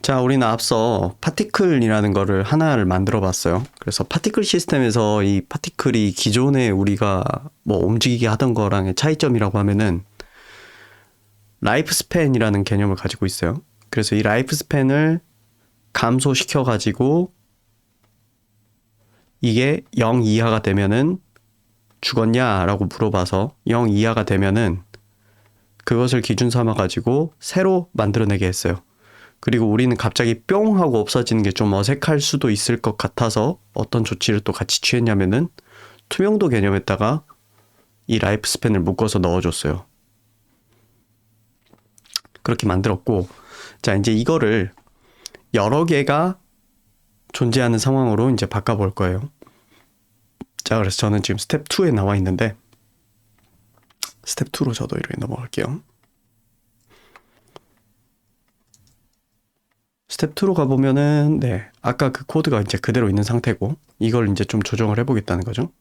자, 우리는 앞서 파티클이라는 거를 하나를 만들어 봤어요. 그래서 파티클 시스템에서 이 파티클이 기존에 우리가 뭐 움직이게 하던 거랑의 차이점이라고 하면은 라이프 스팬이라는 개념을 가지고 있어요. 그래서 이 라이프 스팬을 감소시켜 가지고 이게 0 이하가 되면은 죽었냐라고 물어봐서 0 이하가 되면은 그것을 기준 삼아 가지고 새로 만들어내게 했어요. 그리고 우리는 갑자기 뿅 하고 없어지는 게 좀 어색할 수도 있을 것 같아서 어떤 조치를 또 같이 취했냐면은 투명도 개념에다가 이 라이프 스팬을 묶어서 넣어줬어요. 그렇게 만들었고, 자, 이제 이거를 여러 개가 존재하는 상황으로 이제 바꿔볼 거예요. 자, 그래서 저는 지금 스텝 2에 나와 있는데 스텝 2로 저도 이렇게 넘어갈게요. 스텝 2로 가보면은 네, 아까 그 코드가 이제 그대로 있는 상태고 이걸 이제 좀 조정을 해보겠다는 거죠.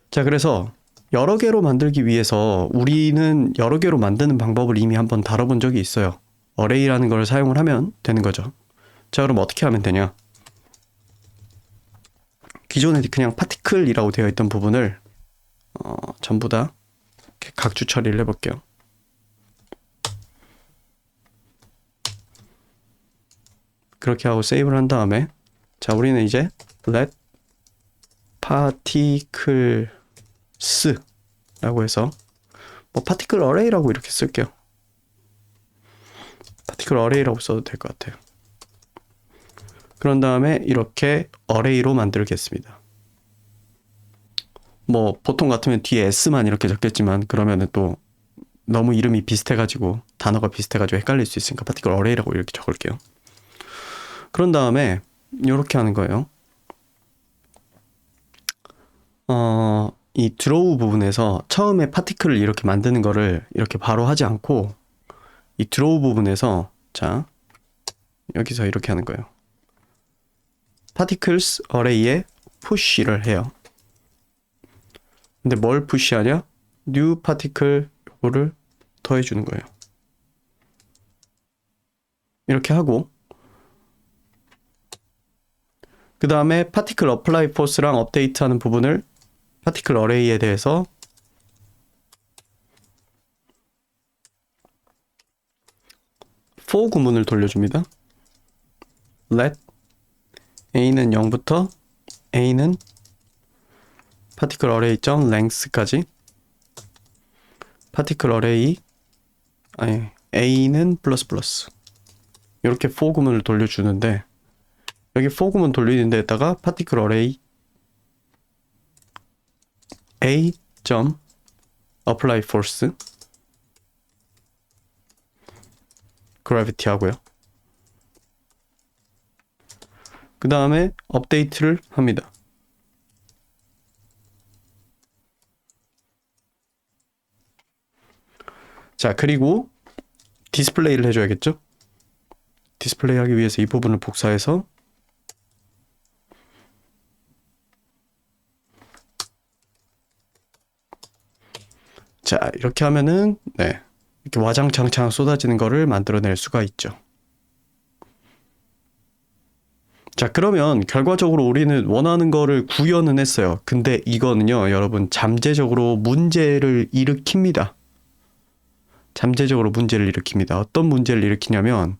자, 그래서 여러 개로 만들기 위해서 우리는 여러 개로 만드는 방법을 이미 한번 다뤄본 적이 있어요. 어레이라는 걸 사용을 하면 되는 거죠. 자, 그럼 어떻게 하면 되냐? 기존에 그냥 파티클이라고 되어 있던 부분을 전부 다 각주 처리를 해볼게요. 그렇게 하고 세이브를 한 다음에 자, 우리는 이제 let particles라고 해서 뭐 particle array라고 이렇게 쓸게요. particle array라고 써도 될 것 같아요. 그런 다음에 이렇게 array로 만들겠습니다. 뭐 보통 같으면 뒤에 s만 이렇게 적겠지만 그러면은 또 너무 이름이 비슷해가지고 단어가 비슷해가지고 헷갈릴 수 있으니까 particle array라고 이렇게 적을게요. 그런 다음에 이렇게 하는 거예요. 이 드로우 부분에서 처음에 파티클을 이렇게 만드는 거를 이렇게 바로 하지 않고 이 드로우 부분에서 자 여기서 이렇게 하는 거예요. particles array에 push를 해요. 근데 뭘 push하냐? new particle 요거를 더해주는 거예요. 이렇게 하고 그 다음에 particle apply force랑 update 하는 부분을 particle array에 대해서 for 구문을 돌려줍니다. let a는 0부터 a는 particle array.length까지 particle array a는 플러스 플러스 이렇게 for 구문을 돌려주는데 여기 for 구문 돌리는 데다가 particle array a. apply force gravity 하고요. 그 다음에 업데이트를 합니다. 자, 그리고 디스플레이를 해줘야겠죠? 디스플레이 하기 위해서 이 부분을 복사해서 자, 이렇게 하면은 네, 이렇게 와장창창 쏟아지는 거를 만들어낼 수가 있죠. 자, 그러면 결과적으로 우리는 원하는 거를 구현은 했어요. 근데 이거는요, 여러분 잠재적으로 문제를 일으킵니다. 잠재적으로 문제를 일으킵니다. 어떤 문제를 일으키냐면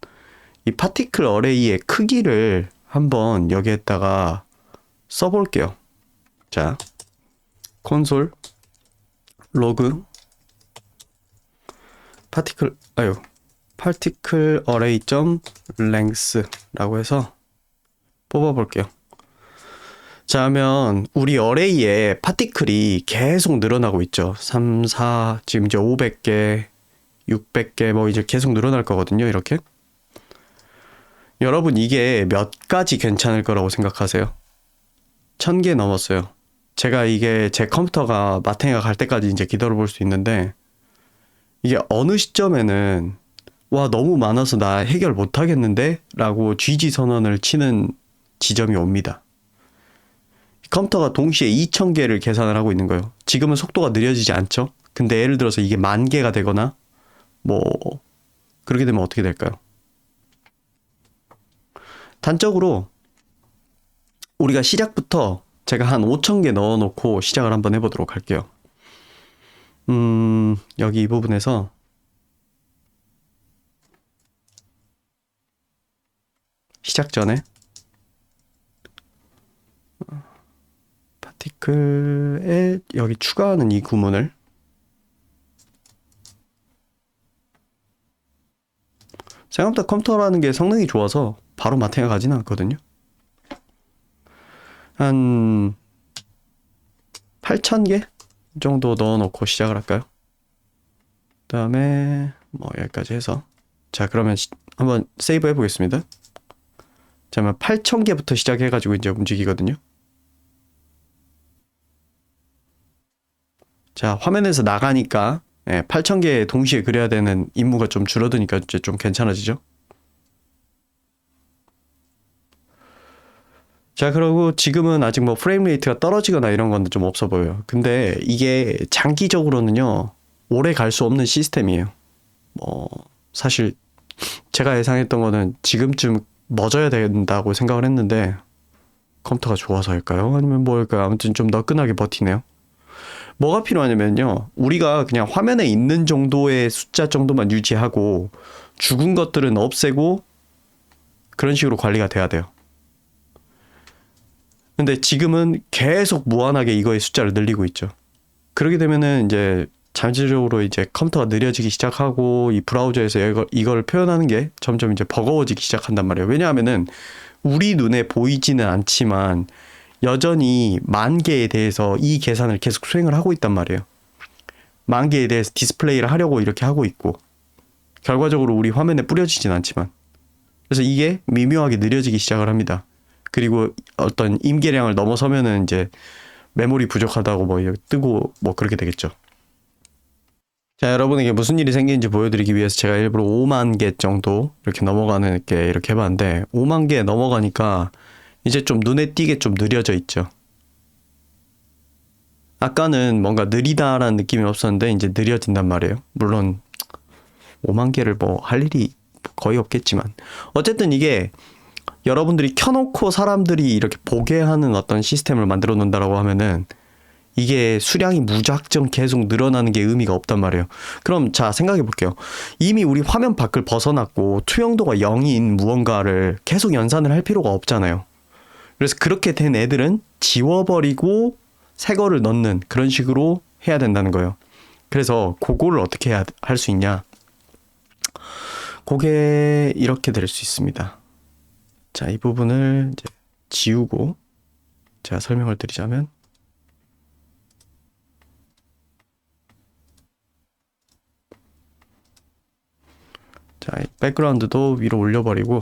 이 파티클 어레이의 크기를 한번 여기에다가 써볼게요. 자, 콘솔 로그 particle array.length라고 해서 뽑아볼게요. 자, 하면 우리 어레이에 파티클이 계속 늘어나고 있죠. 3, 4, 지금 이제 500개, 600개 뭐 이제 계속 늘어날 거거든요. 이렇게. 여러분 이게 몇 가지 괜찮을 거라고 생각하세요? 1000개 넘었어요. 제가 이게 제 컴퓨터가 마탱이가 갈 때까지 이제 기다려볼 수 있는데 이게 어느 시점에는 와 너무 많아서 나 해결 못하겠는데? 라고 GG 선언을 치는 지점이 옵니다. 컴퓨터가 동시에 2000개를 계산을 하고 있는 거예요. 지금은 속도가 느려지지 않죠? 근데 예를 들어서 이게 10,000개가 되거나 뭐 그렇게 되면 어떻게 될까요? 단적으로 우리가 시작부터 제가 한 5,000개 넣어놓고 시작을 한번 해보도록 할게요. 여기 이 부분에서 시작 전에 파티클에 여기 추가하는 이 구문을 생각보다 컴퓨터라는 게 성능이 좋아서 바로 마탱이 가지는 않거든요. 한 8,000개 정도 넣어놓고 시작을 할까요? 그 다음에 뭐 여기까지 해서 자 그러면 한번 세이브 해보겠습니다. 자, 8,000개부터 시작해가지고 이제 움직이거든요. 자, 화면에서 나가니까 8,000개 동시에 그려야 되는 임무가 좀 줄어드니까 이제 좀 괜찮아지죠. 자, 그리고 지금은 아직 뭐 프레임 레이트가 떨어지거나 이런 건 좀 없어 보여요. 근데 이게 장기적으로는요, 오래 갈 수 없는 시스템이에요. 사실 제가 예상했던 거는 지금쯤 멎어야 된다고 생각을 했는데 컴퓨터가 좋아서일까요? 아니면 뭘까요? 아무튼 좀 너끈하게 버티네요. 뭐가 필요하냐면요, 우리가 그냥 화면에 있는 정도의 숫자 정도만 유지하고 죽은 것들은 없애고 그런 식으로 관리가 돼야 돼요. 근데 지금은 계속 무한하게 이거의 숫자를 늘리고 있죠. 그렇게 되면은 이제 잠재적으로 이제 컴퓨터가 느려지기 시작하고 이 브라우저에서 이걸 표현하는 게 점점 이제 버거워지기 시작한단 말이에요. 왜냐하면은 우리 눈에 보이지는 않지만 여전히 10,000개에 대해서 이 계산을 계속 수행을 하고 있단 말이에요. 10,000개에 대해서 디스플레이를 하려고 이렇게 하고 있고 결과적으로 우리 화면에 뿌려지진 않지만 그래서 이게 미묘하게 느려지기 시작을 합니다. 그리고 어떤 임계량을 넘어서면은 이제 메모리 부족하다고 뭐 뜨고 뭐 그렇게 되겠죠. 자, 여러분에게 무슨 일이 생기는지 보여드리기 위해서 제가 일부러 5만 개 정도 이렇게 넘어가는 게 이렇게 해봤는데 5만 개 넘어가니까 이제 좀 눈에 띄게 좀 느려져 있죠. 아까는 뭔가 느리다라는 느낌이 없었는데 이제 느려진단 말이에요. 물론 5만 개를 뭐 할 일이 거의 없겠지만 어쨌든 이게 여러분들이 켜놓고 사람들이 이렇게 보게 하는 어떤 시스템을 만들어 놓는다라고 하면은 이게 수량이 무작정 계속 늘어나는 게 의미가 없단 말이에요. 그럼 자 생각해 볼게요. 이미 우리 화면 밖을 벗어났고 투명도가 0인 무언가를 계속 연산을 할 필요가 없잖아요. 그래서 그렇게 된 애들은 지워버리고 새 거를 넣는 그런 식으로 해야 된다는 거예요. 그래서 그거를 어떻게 할 수 있냐. 그게 이렇게 될 수 있습니다. 자, 이 부분을 이제 지우고 제가 설명을 드리자면 자, 백그라운드도 위로 올려버리고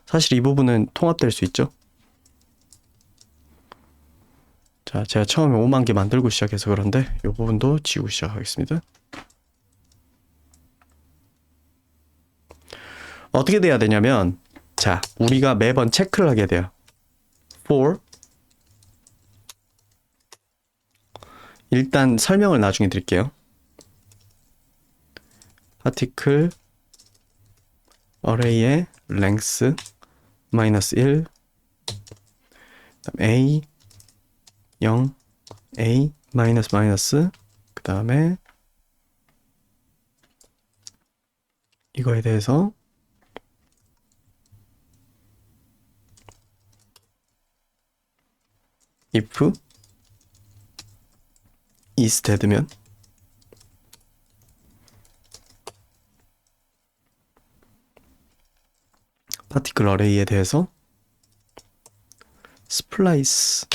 사실 이 부분은 통합될 수 있죠. 자, 제가 처음에 5만 개 만들고 시작해서 그런데 이 부분도 지우고 시작하겠습니다. 어떻게 돼야 되냐면 자, 우리가 매번 체크를 하게 돼요. for 일단 설명을 나중에 드릴게요. 파티클 array의 length -1 a 0 a 마이너스 그 다음에 이거에 대해서 if instead면 파티클 어레이에 대해서 splice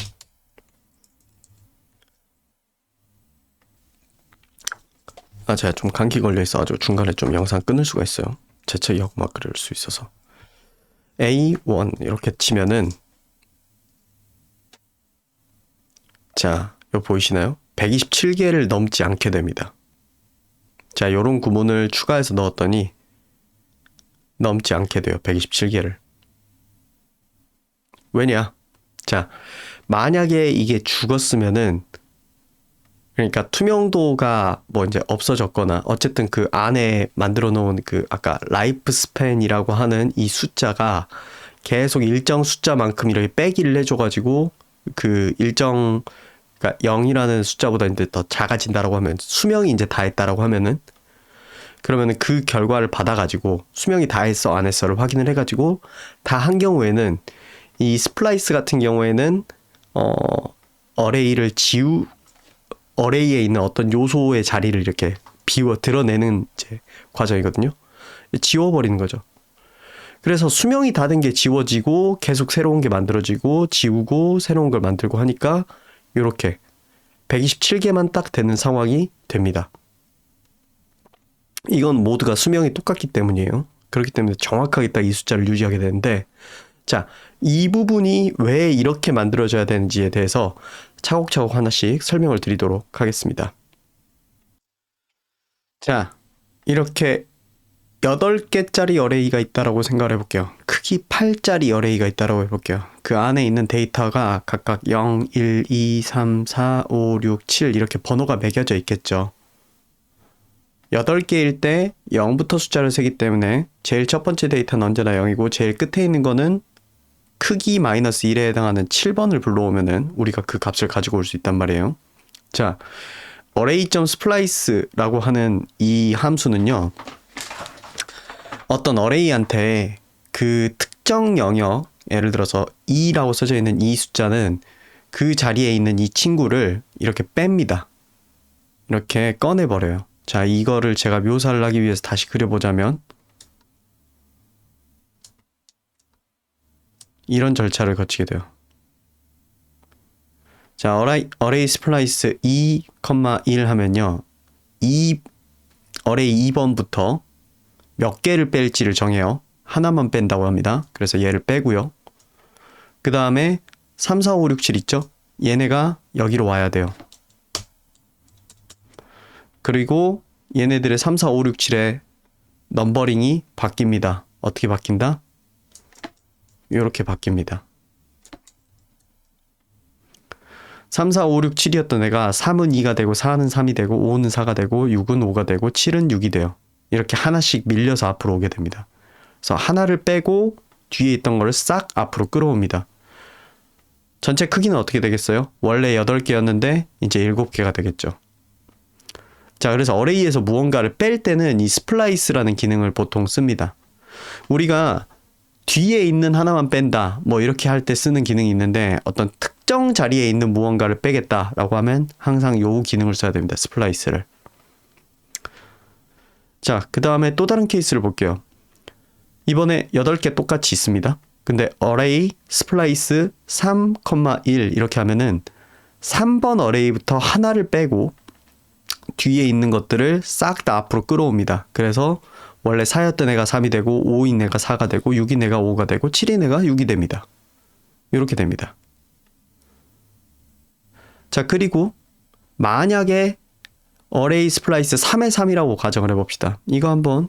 제가 좀 감기 걸려 있어가지고 중간에 좀 영상 끊을 수가 있어요. 재채기하고 막 그럴 수 있어서 A1 이렇게 치면은 자, 이거 보이시나요? 127개를 넘지 않게 됩니다. 자, 요런 구문을 추가해서 넣었더니 넘지 않게 돼요. 127개를. 왜냐? 자, 만약에 이게 죽었으면은 그러니까 투명도가 뭐 이제 없어졌거나 어쨌든 그 안에 만들어 놓은 그 아까 라이프 스팬이라고 하는 이 숫자가 계속 일정 숫자만큼 이렇게 빼기를 해줘가지고 그 일정, 그러니까 0이라는 숫자보다 이제 더 작아진다라고 하면, 수명이 이제 다 했다라고 하면은, 그러면은 그 결과를 받아가지고 수명이 다 했어 안 했어를 확인을 해가지고 다 한 경우에는, 이 스플라이스 같은 경우에는 어레이를 어레이에 있는 어떤 요소의 자리를 이렇게 드러내는 이제 과정이거든요. 지워버리는 거죠. 그래서 수명이 다 된 게 지워지고 계속 새로운 게 만들어지고 지우고 새로운 걸 만들고 하니까 이렇게 127개만 딱 되는 상황이 됩니다. 이건 모두가 수명이 똑같기 때문이에요. 그렇기 때문에 정확하게 딱 이 숫자를 유지하게 되는데, 자, 이 부분이 왜 이렇게 만들어져야 되는지에 대해서 차곡차곡 하나씩 설명을 드리도록 하겠습니다. 자, 이렇게 8개짜리 어레이가 있다라고 생각을 해볼게요. 크기 8짜리 어레이가 있다라고 해볼게요. 그 안에 있는 데이터가 각각 0, 1, 2, 3, 4, 5, 6, 7 이렇게 번호가 매겨져 있겠죠. 8개일 때 0부터 숫자를 세기 때문에 제일 첫 번째 데이터는 언제나 0이고 제일 끝에 있는 거는 크기 마이너스 1에 해당하는 7번을 불러오면은 우리가 그 값을 가지고 올 수 있단 말이에요. 자, array.splice라고 하는 이 함수는요, 어떤 어레이한테 그 특정 영역, 예를 들어서 2라고 써져 있는 이 숫자는 그 자리에 있는 이 친구를 이렇게 뺍니다. 이렇게 꺼내버려요. 자, 이거를 제가 묘사를 하기 위해서 다시 그려보자면 이런 절차를 거치게 돼요. 자, array splice 2,1 하면요, array 2번부터 몇 개를 뺄지를 정해요. 하나만 뺀다고 합니다. 그래서 얘를 빼고요. 그 다음에 3, 4, 5, 6, 7 있죠? 얘네가 여기로 와야 돼요. 그리고 얘네들의 3, 4, 5, 6, 7의 넘버링이 바뀝니다. 어떻게 바뀐다? 이렇게 바뀝니다. 3, 4, 5, 6, 7이었던 애가 3은 2가 되고 4는 3이 되고 5는 4가 되고 6은 5가 되고 7은 6이 돼요. 이렇게 하나씩 밀려서 앞으로 오게 됩니다. 그래서 하나를 빼고 뒤에 있던 거를 싹 앞으로 끌어옵니다. 전체 크기는 어떻게 되겠어요? 원래 8개였는데 이제 7개가 되겠죠. 자, 그래서 어레이에서 무언가를 뺄 때는 이 스플라이스라는 기능을 보통 씁니다. 우리가 뒤에 있는 하나만 뺀다, 뭐 이렇게 할 때 쓰는 기능이 있는데, 어떤 특정 자리에 있는 무언가를 빼겠다라고 하면 항상 요 기능을 써야 됩니다. 스플라이스를. 자, 그 다음에 또 다른 케이스를 볼게요. 이번에 8개 똑같이 있습니다. 근데 array splice 3,1 이렇게 하면은 3번 어레이부터 하나를 빼고 뒤에 있는 것들을 싹 다 앞으로 끌어옵니다. 그래서 원래 4였던 애가 3이 되고 5인 애가 4가 되고 6인 애가 5가 되고 7인 애가 6이 됩니다. 이렇게 됩니다. 자, 그리고 만약에 array splice 3의 3이라고 가정을 해봅시다. 이거 한번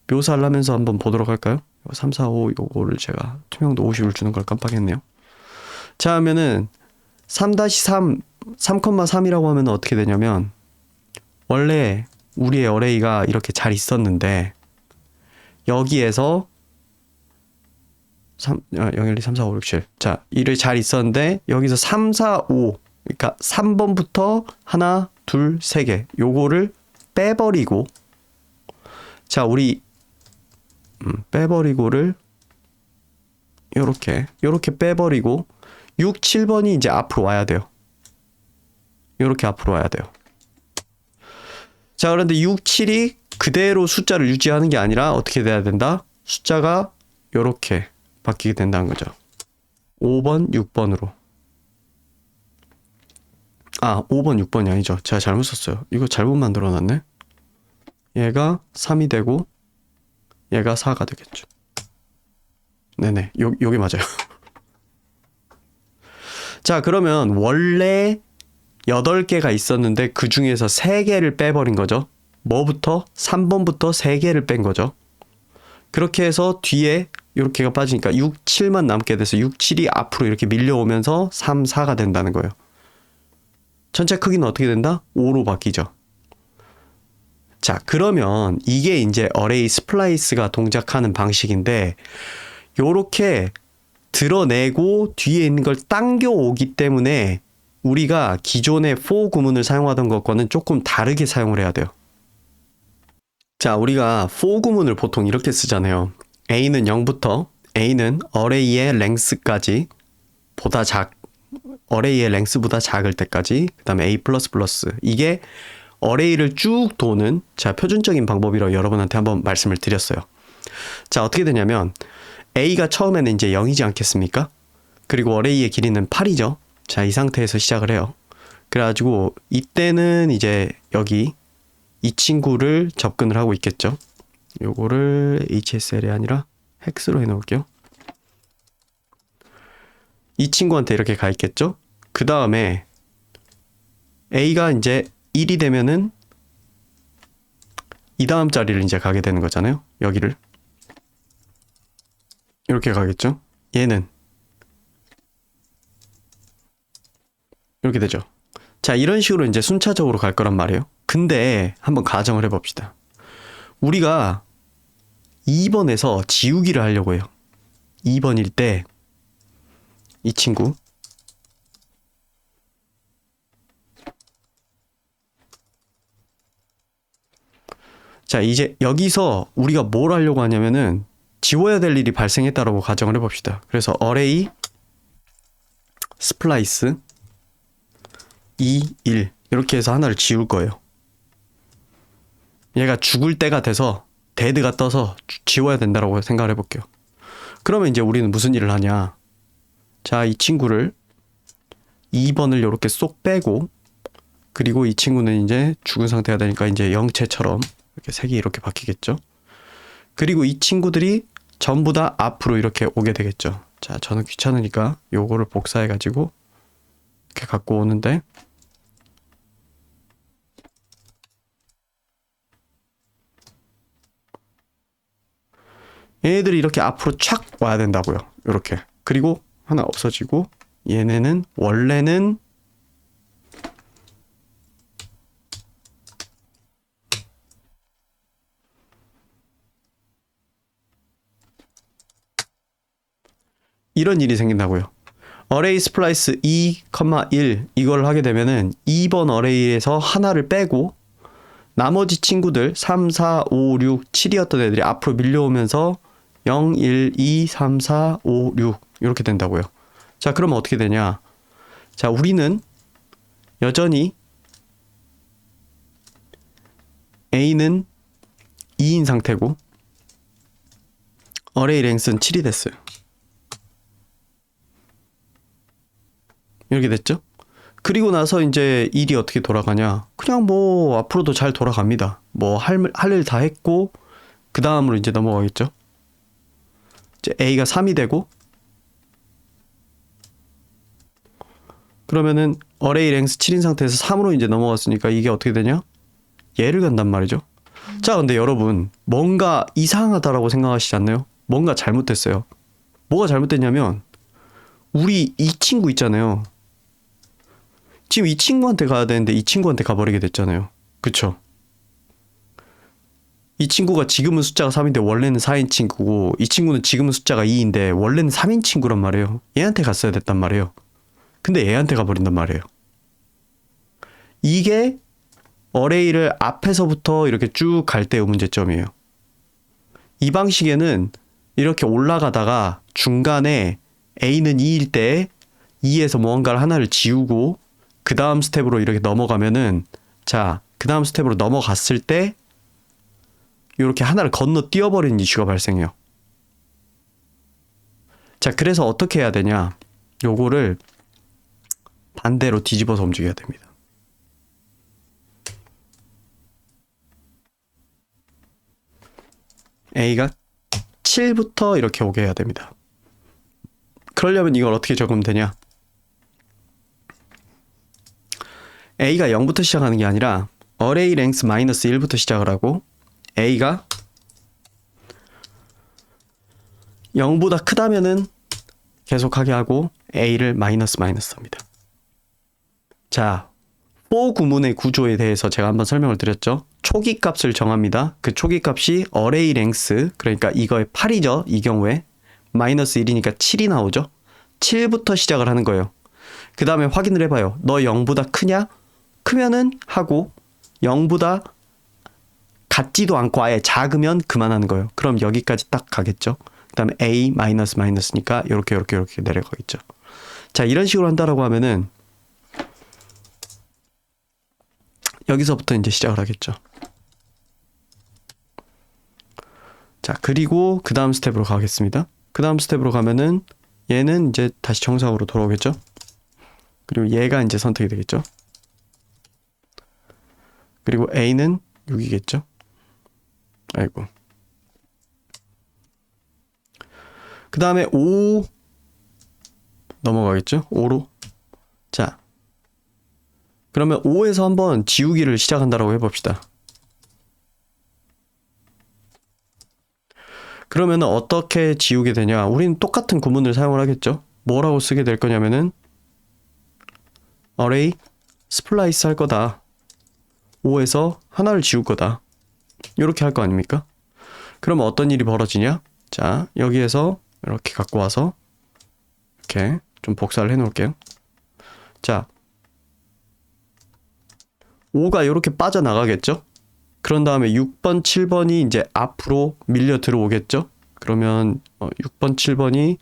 묘사를 하면서 한번 보도록 할까요? 3, 4, 5 요거를 제가 투명도 50을 주는 걸 깜빡했네요. 자, 하면은 3-3, 3,3이라고 하면 어떻게 되냐면, 원래 우리의 어레이가 이렇게 잘 있었는데 여기에서 0, 1, 2, 3, 4, 5, 6, 7. 자, 이를 잘 있었는데 여기서 3, 4, 5, 그러니까 3번부터 하나, 둘, 세 개 요거를 빼버리고, 자, 우리 빼버리고를 요렇게 빼버리고 6, 7번이 이제 앞으로 와야 돼요. 요렇게 앞으로 와야 돼요. 자, 그런데 6, 7이 그대로 숫자를 유지하는 게 아니라 어떻게 돼야 된다? 숫자가 요렇게 바뀌게 된다는 거죠. 5번, 6번으로. 5번, 6번이 아니죠. 제가 잘못 썼어요. 이거 잘못 만들어 놨네. 얘가 3이 되고 얘가 4가 되겠죠. 네네. 요게 맞아요. 자, 그러면 원래 8개가 있었는데 그 중에서 3개를 빼버린 거죠. 뭐부터? 3번부터 3개를 뺀 거죠. 그렇게 해서 뒤에 이렇게가 빠지니까 6, 7만 남게 돼서 6, 7이 앞으로 이렇게 밀려오면서 3, 4가 된다는 거예요. 전체 크기는 어떻게 된다? 5로 바뀌죠. 자, 그러면 이게 이제 array splice가 동작하는 방식인데, 요렇게 드러내고 뒤에 있는 걸 당겨오기 때문에 우리가 기존의 for 구문을 사용하던 것과는 조금 다르게 사용을 해야 돼요. 자, 우리가 for 구문을 보통 이렇게 쓰잖아요. a는 0부터 a는 array의 length까지 보다 array의 length보다 작을 때까지, 그 다음에 a++. 이게 array를 쭉 도는 표준적인 방법이라고 여러분한테 한번 말씀을 드렸어요. 자, 어떻게 되냐면 a가 처음에는 이제 0이지 않겠습니까? 그리고 array의 길이는 8이죠. 자, 이 상태에서 시작을 해요. 그래가지고 이때는 이제 여기 이 친구를 접근을 하고 있겠죠. 요거를 HSL이 아니라 헥스로 해놓을게요. 이 친구한테 이렇게 가 있겠죠. 그 다음에 A가 이제 1이 되면은 이 다음 자리를 이제 가게 되는 거잖아요. 여기를 이렇게 가겠죠. 얘는 이렇게 되죠. 자, 이런 식으로 이제 순차적으로 갈 거란 말이에요. 근데 한번 가정을 해봅시다. 우리가 2번에서 지우기를 하려고 해요. 2번일 때 이 친구 자, 이제 여기서 우리가 뭘 하려고 하냐면은 지워야 될 일이 발생했다라고 가정을 해봅시다. 그래서 array splice 2, 1 이렇게 해서 하나를 지울 거예요. 얘가 죽을 때가 돼서 데드가 떠서 지워야 된다라고 생각을 해볼게요. 그러면 이제 우리는 무슨 일을 하냐. 자, 이 친구를 2번을 이렇게 쏙 빼고, 그리고 이 친구는 이제 죽은 상태가 되니까 이제 영체처럼 이렇게 색이 이렇게 바뀌겠죠. 그리고 이 친구들이 전부 다 앞으로 이렇게 오게 되겠죠. 자, 저는 귀찮으니까 요거를 복사해가지고 이렇게 갖고 오는데, 얘네들이 이렇게 앞으로 촥 와야 된다고요. 이렇게. 그리고 하나 없어지고, 얘네는 원래는 이런 일이 생긴다고요. array splice 2, 1 이걸 하게 되면은 2번 array에서 하나를 빼고 나머지 친구들 3, 4, 5, 6, 7이었던 애들이 앞으로 밀려오면서 0, 1, 2, 3, 4, 5, 6 이렇게 된다고요. 자, 그러면 어떻게 되냐. 자, 우리는 여전히 A는 2인 상태고 array length는 7이 됐어요. 이렇게 됐죠? 그리고 나서 이제 일이 어떻게 돌아가냐. 그냥 뭐 앞으로도 잘 돌아갑니다. 뭐 할 일 다 했고 그 다음으로 이제 넘어가겠죠. 이제 A가 3이 되고, 그러면은 array length 7인 상태에서 3으로 이제 넘어갔으니까 이게 어떻게 되냐? 얘를 간단 말이죠. 자, 근데 여러분 뭔가 이상하다라고 생각하시지 않나요? 뭔가 잘못됐어요. 뭐가 잘못됐냐면 우리 이 친구 있잖아요. 지금 이 친구한테 가야 되는데 이 친구한테 가버리게 됐잖아요. 그쵸? 이 친구가 지금은 숫자가 3인데 원래는 4인 친구고, 이 친구는 지금은 숫자가 2인데 원래는 3인 친구란 말이에요. 얘한테 갔어야 됐단 말이에요. 근데 얘한테 가버린단 말이에요. 이게 array를 앞에서부터 이렇게 쭉 갈 때의 문제점이에요. 이 방식에는 이렇게 올라가다가 중간에 A는 2일 때 2에서 무언가를 하나를 지우고 그 다음 스텝으로 이렇게 넘어가면은, 자, 그 다음 스텝으로 넘어갔을 때 이렇게 하나를 건너 뛰어버리는 이슈가 발생해요. 자, 그래서 어떻게 해야 되냐. 요거를 반대로 뒤집어서 움직여야 됩니다. A가 7부터 이렇게 오게 해야 됩니다. 그러려면 이걸 어떻게 적으면 되냐. A가 0부터 시작하는 게 아니라 array length -1부터 시작을 하고, A가 0보다 크다면은 계속하게 하고 A를 마이너스 합니다. 자, for 구문의 구조에 대해서 제가 한번 설명을 드렸죠. 초기 값을 정합니다. 그 초기 값이 array length, 그러니까 이거의 8이죠. 이 경우에 마이너스 1이니까 7이 나오죠. 7부터 시작을 하는 거예요. 그 다음에 확인을 해봐요. 너 0보다 크냐? 크면은 하고 0보다 같지도 않고 아예 작으면 그만하는 거예요. 그럼 여기까지 딱 가겠죠. 그 다음에 a 마이너스니까 이렇게 내려가겠죠. 자, 이런 식으로 한다라고 하면은 여기서부터 이제 시작을 하겠죠. 자, 그리고 그 다음 스텝으로 가겠습니다. 그 다음 스텝으로 가면은 얘는 이제 다시 정상으로 돌아오겠죠. 그리고 얘가 이제 선택이 되겠죠. 그리고 A는 6이겠죠. 아이고. 그 다음에 5 넘어가겠죠. 5로. 자, 그러면 5에서 한번 지우기를 시작한다라고 해봅시다. 그러면 어떻게 지우게 되냐? 우리는 똑같은 구문을 사용을 하겠죠. 뭐라고 쓰게 될 거냐면은 array splice 할 거다. 5에서 하나를 지울 거다. 이렇게 할 거 아닙니까? 그러면 어떤 일이 벌어지냐? 자, 여기에서 이렇게 갖고 와서 이렇게 좀 복사를 해 놓을게요. 자, 5가 이렇게 빠져나가겠죠? 그런 다음에 6번, 7번이 이제 앞으로 밀려 들어오겠죠? 그러면 6번, 7번이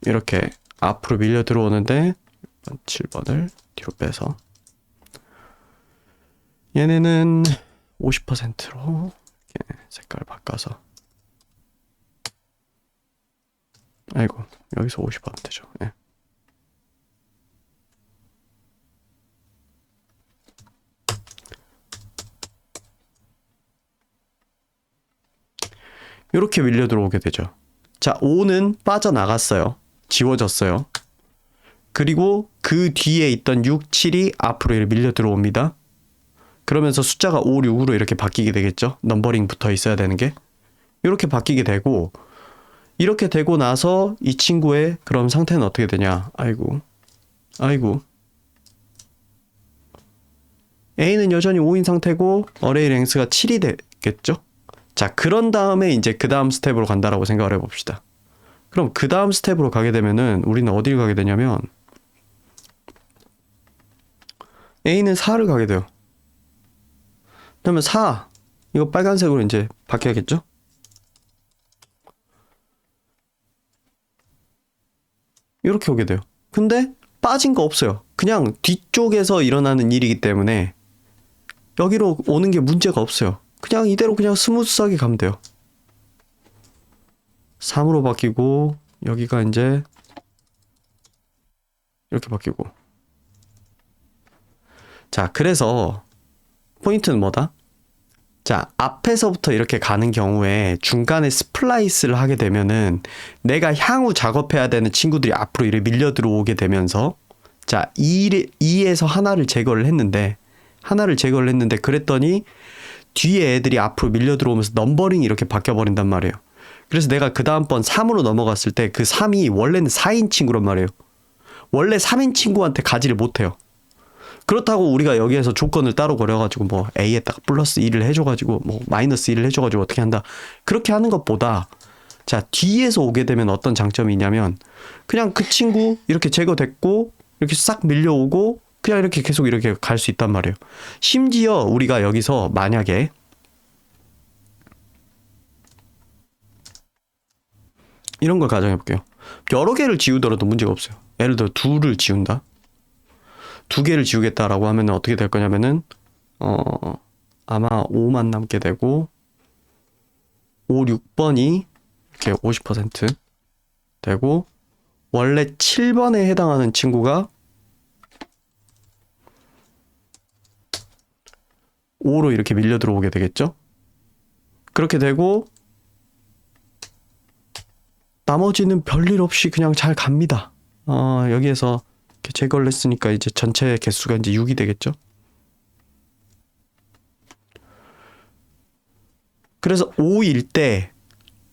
이렇게 앞으로 밀려 들어오는데 6번, 7번을 뒤로 빼서 얘네는 50%로 이렇게 색깔 바꿔서 아이고 여기서 50%죠. 예. 이렇게 밀려 들어오게 되죠. 자, 5는 빠져나갔어요. 지워졌어요. 그리고 그 뒤에 있던 6, 7이 앞으로 밀려 들어옵니다. 그러면서 숫자가 5, 6으로 이렇게 바뀌게 되겠죠. 넘버링 붙어 있어야 되는 게. 이렇게 바뀌게 되고 이렇게 되고 나서 이 친구의 그럼 상태는 어떻게 되냐. 아이고. A는 여전히 5인 상태고 어레이 랭스가 7이 되겠죠. 자, 그런 다음에 이제 그 다음 스텝으로 간다라고 생각을 해봅시다. 그럼 그 다음 스텝으로 가게 되면은 우리는 어디를 가게 되냐면 A는 4를 가게 돼요. 그러면 4 이거 빨간색으로 이제 바뀌어야겠죠? 이렇게 오게 돼요. 근데 빠진 거 없어요. 그냥 뒤쪽에서 일어나는 일이기 때문에 여기로 오는 게 문제가 없어요. 그냥 이대로 그냥 스무스하게 가면 돼요. 3으로 바뀌고 여기가 이제 이렇게 바뀌고. 자, 그래서 포인트는 뭐다? 자, 앞에서부터 이렇게 가는 경우에 중간에 스플라이스를 하게 되면은 내가 향후 작업해야 되는 친구들이 앞으로 이렇게 밀려 들어오게 되면서 자, 2에서 하나를 제거를 했는데 그랬더니 뒤에 애들이 앞으로 밀려 들어오면서 넘버링이 이렇게 바뀌어 버린단 말이에요. 그래서 내가 그 다음번 3으로 넘어갔을 때 그 3이 원래는 4인 친구란 말이에요. 원래 3인 친구한테 가지를 못해요. 그렇다고 우리가 여기에서 조건을 따로 걸어가지고 뭐 A에다가 플러스 1을 해줘가지고 뭐 마이너스 1을 해줘가지고 어떻게 한다. 그렇게 하는 것보다 자, 뒤에서 오게 되면 어떤 장점이 있냐면 그냥 그 친구 이렇게 제거됐고 이렇게 싹 밀려오고 그냥 이렇게 계속 이렇게 갈 수 있단 말이에요. 심지어 우리가 여기서 만약에 이런 걸 가정해 볼게요. 여러 개를 지우더라도 문제가 없어요. 예를 들어 2를 지운다. 2개를 지우겠다라고 하면 어떻게 될 거냐면은 아마 5만 남게 되고 5, 6번이 이렇게 50% 되고 원래 7번에 해당하는 친구가 5로 이렇게 밀려 들어오게 되겠죠? 그렇게 되고 나머지는 별일 없이 그냥 잘 갑니다. 여기에서 이렇게 제거를 했으니까 이제 전체 개수가 이제 6이 되겠죠? 그래서 5일 때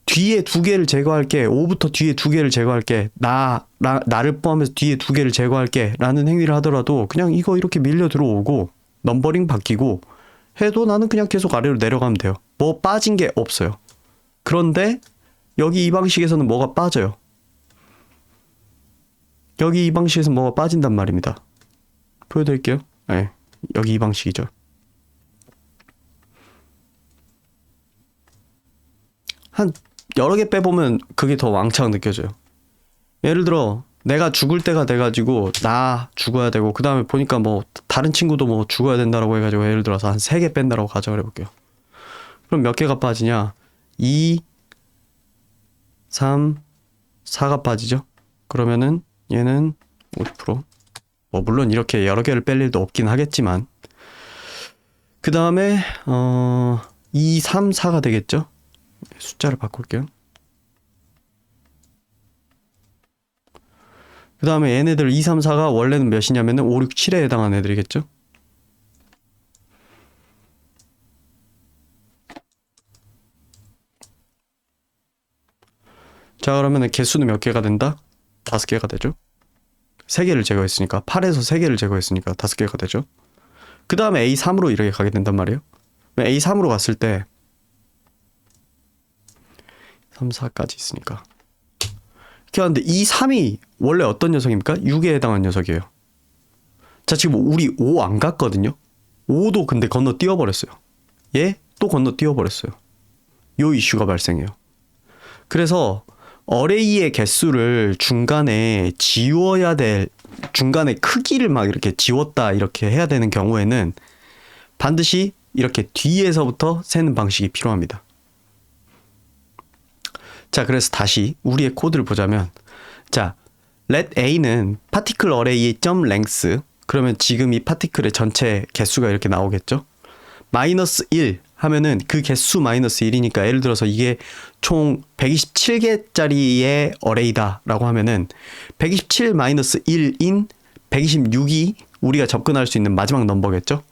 뒤에 2개를 제거할게. 5부터 뒤에 2개를 제거할게. 나를 포함해서 뒤에 2개를 제거할게. 라는 행위를 하더라도 그냥 이거 이렇게 밀려 들어오고 넘버링 바뀌고 해도 나는 그냥 계속 아래로 내려가면 돼요. 뭐 빠진 게 없어요. 그런데 여기 이 방식에서는 뭐가 빠져요. 여기 이 방식에서 뭐가 빠진단 말입니다. 보여드릴게요. 네, 여기 이 방식이죠. 한 여러 개 빼보면 그게 더 왕창 느껴져요. 예를 들어 내가 죽을 때가 돼가지고 나 죽어야 되고 그 다음에 보니까 뭐 다른 친구도 뭐 죽어야 된다라고 해가지고 예를 들어서 한 3개 뺀다라고 가정을 해볼게요. 그럼 몇 개가 빠지냐? 2, 3, 4가 빠지죠? 그러면은 얘는 50%. 뭐 물론 이렇게 여러 개를 뺄 일도 없긴 하겠지만 그 다음에 2, 3, 4가 되겠죠? 숫자를 바꿀게요. 그 다음에 얘네들 2, 3, 4가 원래는 몇이냐면은 5, 6, 7에 해당하는 애들이겠죠? 자, 그러면은 개수는 몇 개가 된다? 5개가 되죠? 3개를 제거했으니까 8에서 3개를 제거했으니까 5개가 되죠? 그 다음에 A3으로 이렇게 가게 된단 말이에요. A3으로 갔을 때 3, 4까지 있으니까 이렇게 하는데 이 3이 원래 어떤 녀석입니까? 6에 해당하는 녀석이에요. 자, 지금 우리 5 안 갔거든요? 5도 근데 건너뛰어 버렸어요. 얘 또 건너뛰어 버렸어요. 요 이슈가 발생해요. 그래서 어레이의 개수를 중간에 지워야 될, 중간에 크기를 막 이렇게 지웠다 이렇게 해야 되는 경우에는 반드시 이렇게 뒤에서부터 세는 방식이 필요합니다. 자, 그래서 다시 우리의 코드를 보자면, 자, let a는 particle array의 .length, 그러면 지금 이 파티클의 전체 개수가 이렇게 나오겠죠? 마이너스 1 하면은 그 개수 마이너스 1이니까 예를 들어서 이게 총 127개짜리의 어레이다 라고 하면은 127 마이너스 1인 126이 우리가 접근할 수 있는 마지막 넘버겠죠?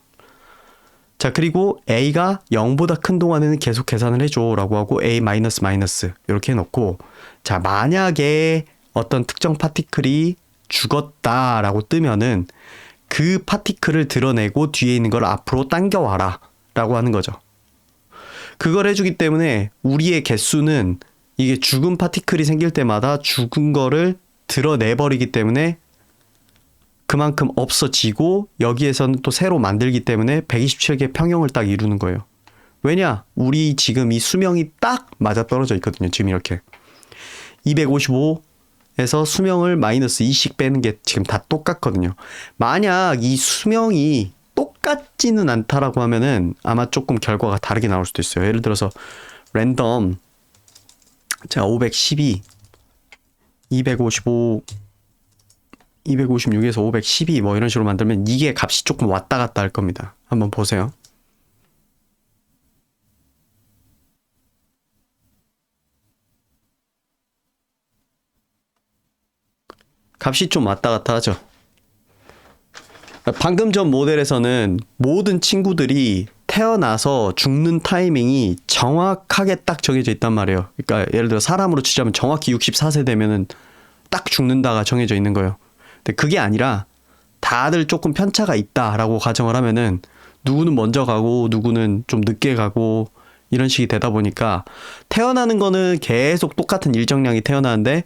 자, 그리고 a가 0보다 큰 동안에는 계속 계산을 해줘 라고 하고 a 마이너스 마이너스 이렇게 해놓고, 자, 만약에 어떤 특정 파티클이 죽었다 라고 뜨면은 그 파티클을 드러내고 뒤에 있는 걸 앞으로 당겨와라 라고 하는 거죠. 그걸 해주기 때문에 우리의 개수는 이게 죽은 파티클이 생길 때마다 죽은 거를 드러내버리기 때문에 그만큼 없어지고 여기에서는 또 새로 만들기 때문에 127개 평형을 딱 이루는 거예요. 왜냐? 우리 지금 이 수명이 딱 맞아 떨어져 있거든요. 지금 이렇게 255에서 수명을 마이너스 2씩 빼는 게 지금 다 똑같거든요. 만약 이 수명이 똑같지는 않다라고 하면은 아마 조금 결과가 다르게 나올 수도 있어요. 예를 들어서 랜덤 자 512, 255, 256에서 512 뭐 이런 식으로 만들면 이게 값이 조금 왔다 갔다 할 겁니다. 한번 보세요. 값이 좀 왔다 갔다 하죠. 방금 전 모델에서는 모든 친구들이 태어나서 죽는 타이밍이 정확하게 딱 정해져 있단 말이에요. 그러니까 예를 들어 사람으로 치자면 정확히 64세 되면은 딱 죽는다가 정해져 있는 거예요. 근데 그게 아니라 다들 조금 편차가 있다라고 가정을 하면은 누구는 먼저 가고 누구는 좀 늦게 가고 이런 식이 되다 보니까 태어나는 거는 계속 똑같은 일정량이 태어나는데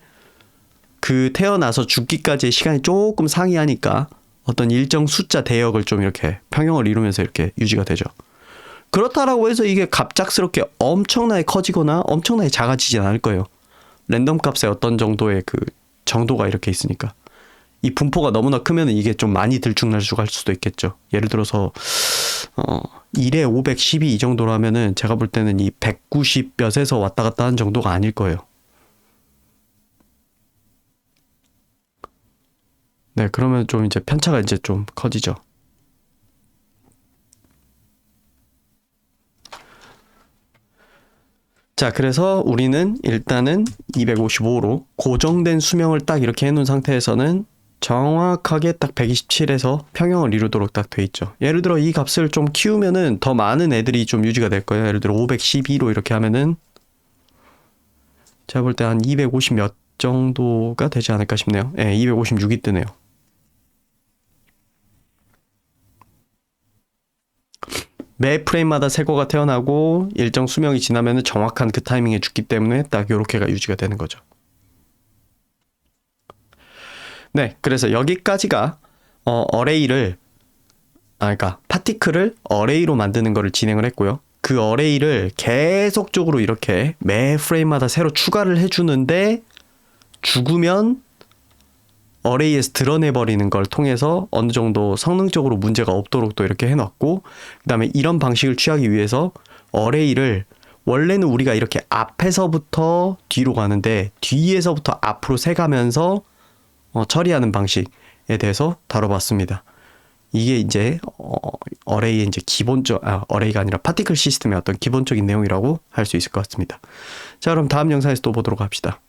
그 태어나서 죽기까지의 시간이 조금 상이하니까 어떤 일정 숫자 대역을 좀 이렇게 평형을 이루면서 이렇게 유지가 되죠. 그렇다라고 해서 이게 갑작스럽게 엄청나게 커지거나 엄청나게 작아지진 않을 거예요. 랜덤 값의 어떤 정도의 그 정도가 이렇게 있으니까. 이 분포가 너무나 크면 이게 좀 많이 들쭉날쭉할 수도 있겠죠. 예를 들어서 1에 512 이 정도로 하면은 제가 볼 때는 이 190 몇에서 왔다 갔다 하는 정도가 아닐 거예요. 네, 그러면 좀 이제 편차가 이제 좀 커지죠. 자, 그래서 우리는 일단은 255로 고정된 수명을 딱 이렇게 해놓은 상태에서는 정확하게 딱 127에서 평형을 이루도록 딱 돼 있죠. 예를 들어 이 값을 좀 키우면은 더 많은 애들이 좀 유지가 될 거예요. 예를 들어 512로 이렇게 하면은 제가 볼 때 한 250 몇 정도가 되지 않을까 싶네요. 예, 256이 뜨네요. 매 프레임마다 새 거가 태어나고 일정 수명이 지나면 정확한 그 타이밍에 죽기 때문에 딱 요렇게가 유지가 되는 거죠. 네, 그래서 여기까지가 어레이를 그러니까 파티클을 어레이로 만드는 거를 진행을 했고요. 그 어레이를 계속적으로 이렇게 매 프레임마다 새로 추가를 해주는데 죽으면 어레이에서 드러내버리는 걸 통해서 어느 정도 성능적으로 문제가 없도록 또 이렇게 해놨고, 그 다음에 이런 방식을 취하기 위해서 어레이를 원래는 우리가 이렇게 앞에서부터 뒤로 가는데 뒤에서부터 앞으로 세가면서 처리하는 방식에 대해서 다뤄봤습니다. 이게 이제 어레이의 이제 어레이가 아니라 파티클 시스템의 어떤 기본적인 내용이라고 할 수 있을 것 같습니다. 자, 그럼 다음 영상에서 또 보도록 합시다.